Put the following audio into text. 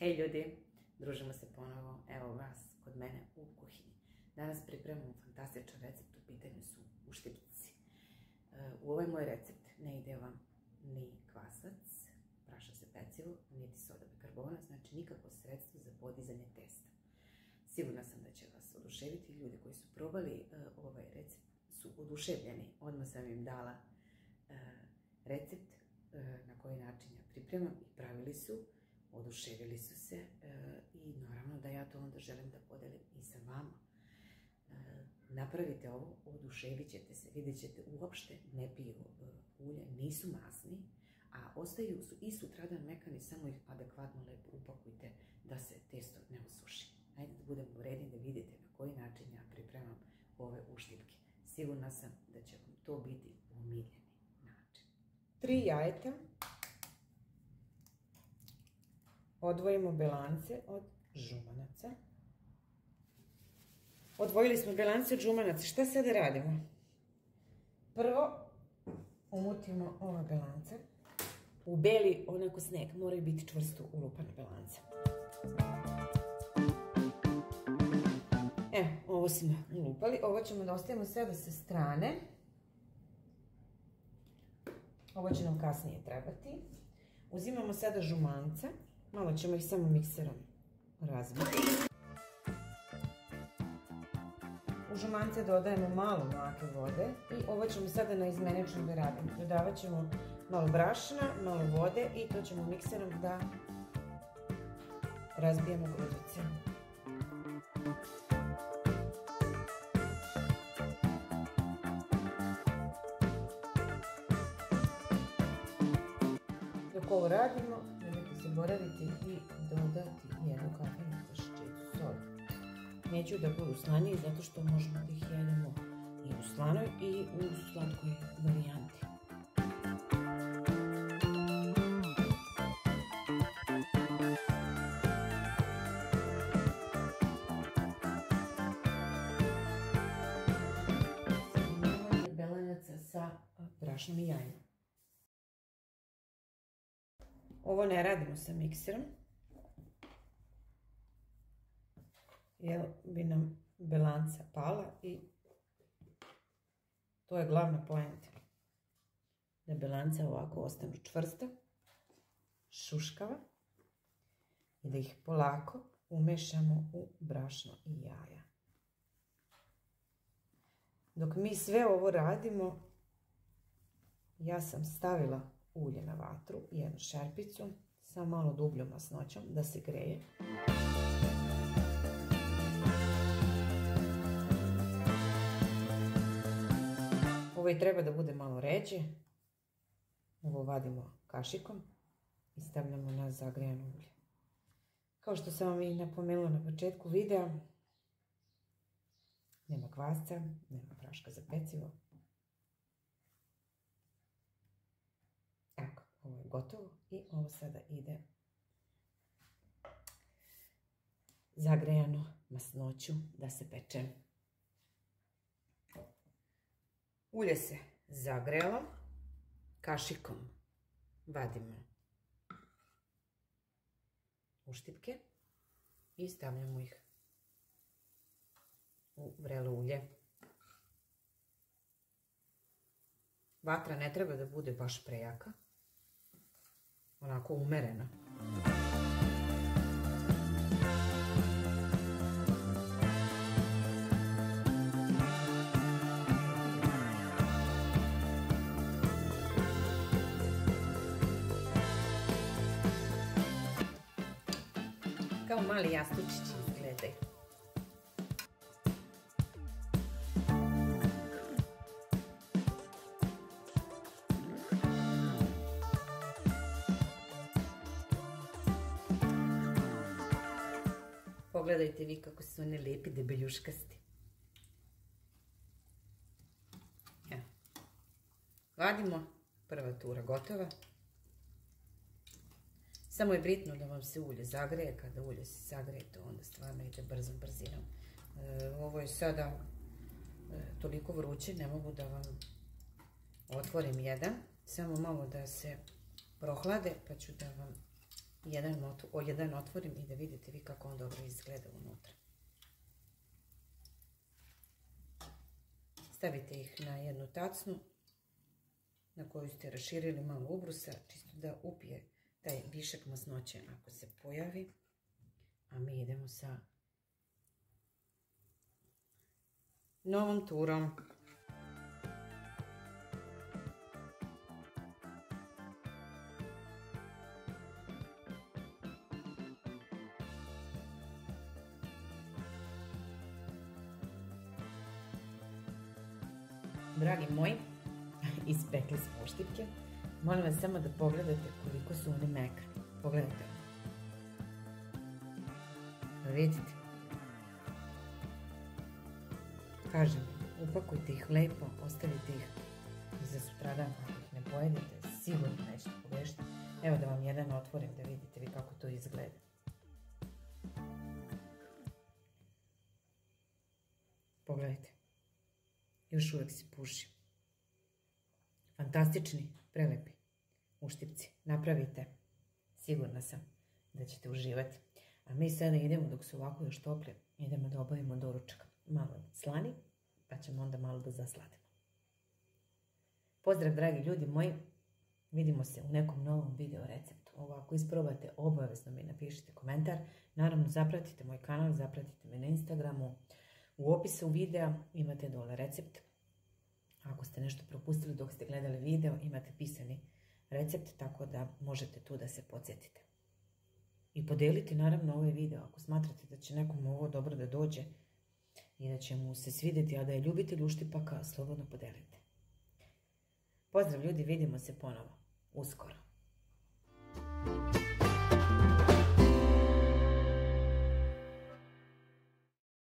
Hej ljudi, družimo se ponovo, evo vas kod mene u kuhinji. Danas pripremamo fantastičan recept, u pitanju su uštipci. U ovaj moj recept ne ide vam ni kvasac, praša se pecivo, niti soda bikarbona, znači nikakvo sredstvo za podizanje testa. Sigurna sam da će vas oduševiti, ljudi koji su probali ovaj recept su oduševljeni. Odmah sam im dala recept na koji način ja pripremam i pravili su. Oduševili su se i naravno da ja to onda želim da podelim i sa vama. Napravite ovo, oduševit ćete se, vidjet ćete uopšte ne piju ulje, nisu masni, a ostaju su i sutradan mekani, samo ih adekvatno lepo upakujte da se testo ne osuši. Ajde da budemo redni da vidite na koji način ja pripremam ove uštipke. Sigurna sam da će vam to biti omiljeni način. 3 jajeta. Odvojimo belance od žumanaca. Odvojili smo belance od žumanaca. Šta sada radimo? Prvo umutimo ova belanca u beli, onako sneg. Moraju biti čvrsto ulupane belance. Evo, ovo smo ulupali. Ovo ćemo da ostavimo sada sa strane. Ovo će nam kasnije trebati. Uzimamo sada žumanca. Malo ćemo ih samo mikserom razbiti. U žumance dodajemo malo mlake vode i ovo ćemo sada na izmenično da radimo. Dodavat ćemo malo brašna, malo vode i to ćemo mikserom da razbijemo grudice. Dok ovo radimo, nemojte zaboraviti i dodati jednu kafenu kašičicu soli. Neću da budu slaniji zato što možemo da ih jedemo i u slanoj i u slatkoj varijanti. Imamo belanjaca sa brašnom i jajima. Ovo ne radimo sa mikserom, jer bi nam belanca pala i to je glavna poenta. Da belanca ovako ostanu čvrsta, šuškava i da ih polako umešamo u brašno i jaja. Dok mi sve ovo radimo, ja sam stavila ulje na vatru, jednu šerpicu sa malo dubljom masnoćom da se greje. Ovo i treba da bude malo ređe. Ovo vadimo kašikom i stavljamo na zagrejano ulje. Kao što sam vam i napomenula na početku videa, nema kvasca, nema praška za pecivo. Evo, ovo je gotovo i ovo sada ide zagrejano masnoću da se peče. Ulje se zagrelo, kašikom vadimo uštipke i stavljamo ih u vrelo ulje. Vatra ne treba da bude baš prejaka, onako umerena. Kao mali jastučići izgledaju. Pogledajte vi kako su one lepi, debeljuškasti. Evo. Vadimo, prva tura gotova. Samo je bitno da vam se ulje zagreje, kada ulje se zagreje to onda stvarno ide brzom brzinom. Ovo je sada toliko vruće, ne mogu da vam otvorim jedan, samo malo da se prohlade pa ću da vam jedan otvorim i da vidite vi kako on dobro izgleda unutra. Stavite ih na jednu tacnu na koju ste raširili malo ubrusa, čisto da upije taj višak masnoće ako se pojavi. A mi idemo sa novom turom. Dragi moji, ispekli smo uštipke. Molim vas samo da pogledate koliko su one mekane. Pogledajte. Vidite? Kažem, upakujte ih lepo, ostavite ih i za sutradan, ako ih ne pojedete, sigurno nećete pogrešiti. Evo da vam jedan otvorim da vidite vi kako to izgleda. Pogledajte. Još uvijek se puši. Fantastični, prelepi uštipci. Napravite. Sigurna sam da ćete uživati. A mi sada idemo, dok su ovako još topli, idemo da obavimo doručak. Malo slani, pa ćemo onda malo da zasladimo. Pozdrav, dragi ljudi moji. Vidimo se u nekom novom video receptu. Ako isprobate, obavezno mi napišite komentar. Naravno, zapratite moj kanal, zapratite me na Instagramu. U opisu videa imate dole recept. Ako ste nešto propustili dok ste gledali video, imate pisani recept, tako da možete tu da se podsjetite. I podeliti naravno ovaj video ako smatrate da će nekom ovo dobro da dođe i da će mu se svidjeti, a da je ljubitelj uštipaka, slobodno podelite. Pozdrav ljudi, vidimo se ponovo uskoro.